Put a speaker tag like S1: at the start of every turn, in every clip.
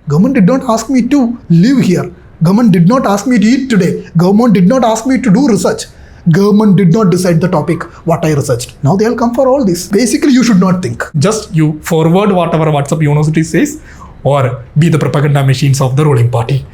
S1: Government did not ask me to live here. Government did not ask me to eat today. Government did not ask me to do research. Government did not decide the topic what I researched. Now they'll come for all this. Basically, you should not think.
S2: Just you forward whatever WhatsApp University says or be the propaganda machines of the ruling party.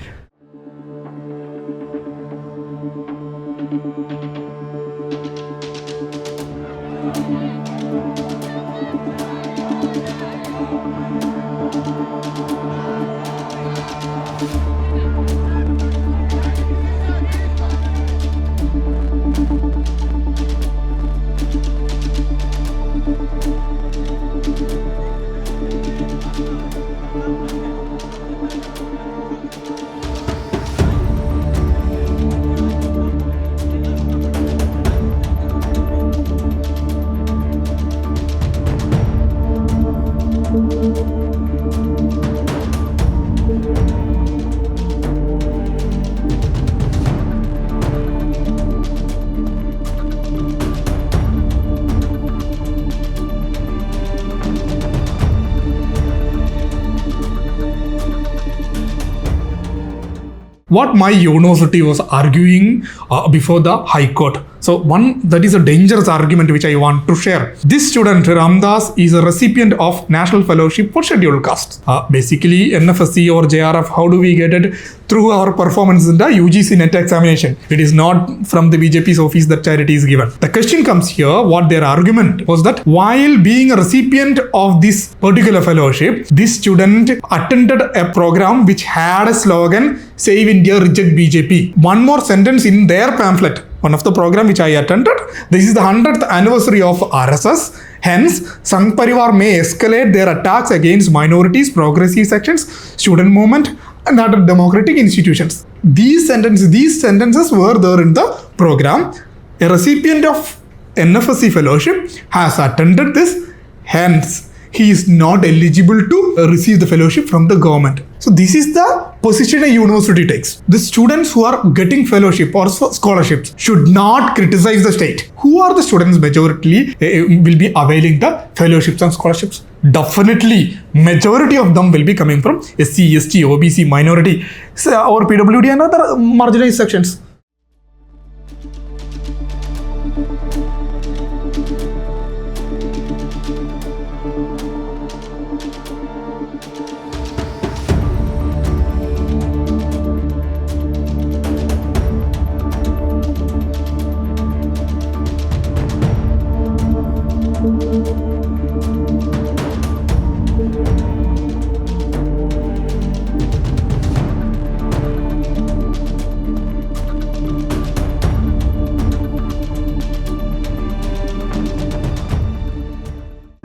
S2: What my university was arguing before the High Court. So one, that is a dangerous argument which I want to share. This student, Ramdas, is a recipient of National Fellowship for Scheduled Castes. Basically, NFSC or JRF, how do we get it? Through our performance in the UGC NET examination. It is not from the BJP's office that charity is given. The question comes here, what their argument was that while being a recipient of this particular fellowship, this student attended a program which had a slogan, Save India, Reject BJP. One more sentence in their pamphlet, one of the program which I attended, this is the 100th anniversary of RSS. Hence, Sangh Parivar may escalate their attacks against minorities, progressive sections, student movement, and other democratic institutions. These sentences were there in the program. A recipient of NFSC fellowship has attended this. Hence, he is not eligible to receive the fellowship from the government. So this is the position a university takes. The students who are getting fellowship or scholarships should not criticize the state. Who are the students majority will be availing the fellowships and scholarships? Definitely, majority of them will be coming from SC, ST, OBC, minority, or PWD and other marginalized sections.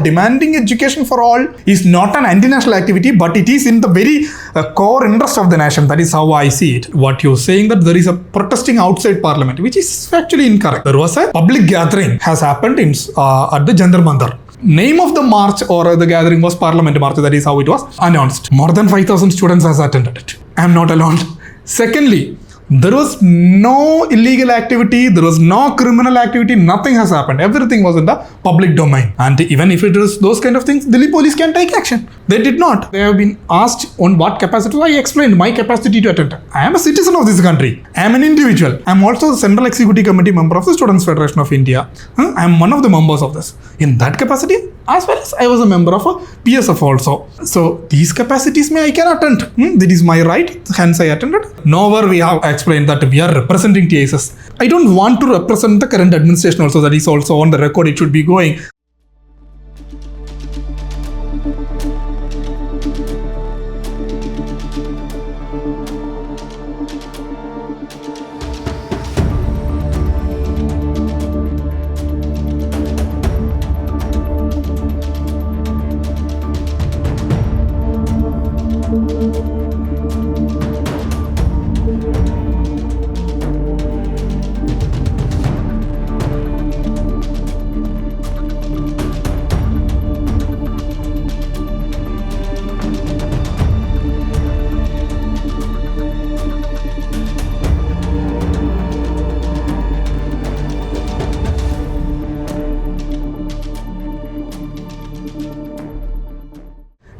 S2: Demanding education for all is not an anti-national activity, but it is in the very core interest of the nation. That is how I see it. What you're saying that there is a protesting outside parliament, which is actually incorrect. There was a public gathering has happened in at the Jantar Mantar. Name of the march or the gathering was Parliament March. That is how it was announced. More than 5,000 students has attended it. I am not alone. Secondly, there was no illegal activity, there was no criminal activity, nothing has happened. Everything was in the public domain. And even if it is those kind of things, Delhi police can take action. They did not. They have been asked on what capacity. I explained my capacity to attend. I am a citizen of this country. I am an individual. I am also the Central Executive Committee member of the Students' Federation of India. I am one of the members of this. In that capacity, as well as I was a member of a PSF also. So these capacities I can attend. That is my right. Hence I attended. Nowhere we have explained that we are representing TSS. I don't want to represent the current administration also. That is also on the record. It should be going.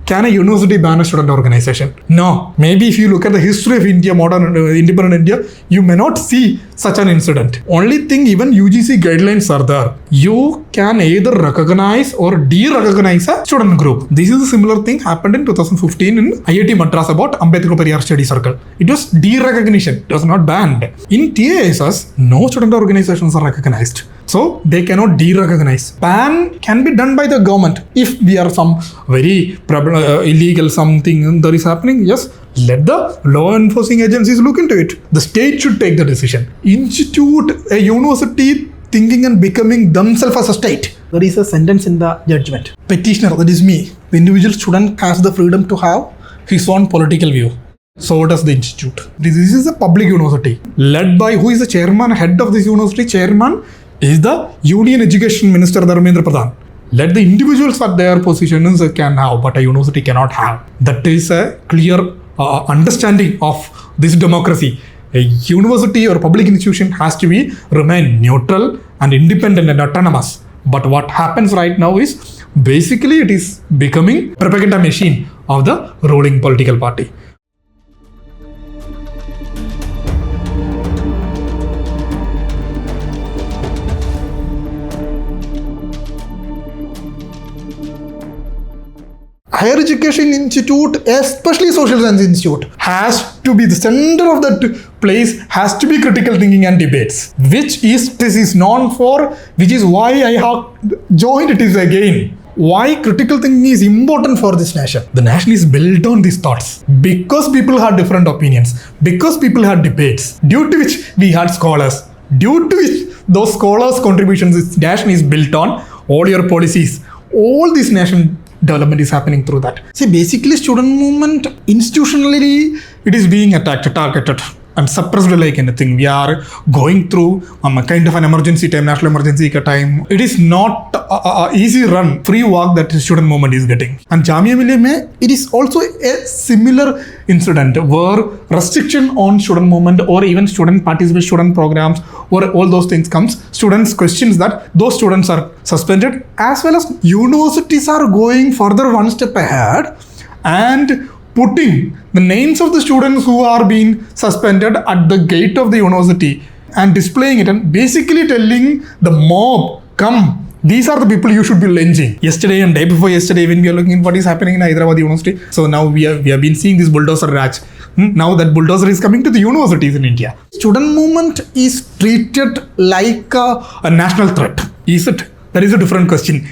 S2: can a university ban a student organization? No. Maybe if you look at the history of India, modern independent India, you may not see such an incident. Only thing, even UGC guidelines are there. You can either recognize or de-recognize a student group. This is a similar thing happened in 2015 in IIT Madras about Ambedkar Periyar Study Circle. It was de-recognition. It was not banned. In TASS, no student organizations are recognized. So they cannot de-recognize. Ban can be done by the government. If we are some very illegal something that is happening, yes, let the law enforcing agencies look into it. The state should take the decision. Institute a university thinking and becoming themselves as a state. There is a sentence in the judgment. Petitioner, that is me. The individual student has the freedom to have his own political view. So does the institute. This is a public university led by who is the chairman, head of this university. Chairman is the Union Education Minister Dharmendra Pradhan. Let the individuals at their positions can have, but a university cannot have. That is a clear understanding of this democracy. A university or public institution has to remain neutral and independent and autonomous. But what happens right now is basically it is becoming propaganda machine of the ruling political party. Higher Education Institute, especially Social Science Institute, has to be the center of that place, has to be critical thinking and debates, which this is known for, which is why I have joined it again. Why critical thinking is important for this nation. The nation is built on these thoughts. Because people had different opinions, because people had debates, due to which we had scholars, due to which those scholars' contributions, this nation is built on, all your policies, all this nation development is happening through that. See, basically student movement institutionally it is being attacked, targeted and suppressed like anything. We are going through a kind of an emergency time, national emergency time. It is not a easy run, free walk that the student movement is getting. And Jamia Millia Mein, it is also a similar incident where restriction on student movement or even student participation, student programs or all those things comes. Students questions that those students are suspended, as well as universities are going further one step ahead and putting the names of the students who are being suspended at the gate of the university and displaying it and basically telling the mob, come, these are the people you should be lynching. Yesterday and day before yesterday, when we are looking at what is happening in Hyderabad University, so now we have been seeing this bulldozer Raj. Now that bulldozer is coming to the universities in India. Student movement is treated like a national threat. Is it? That is a different question.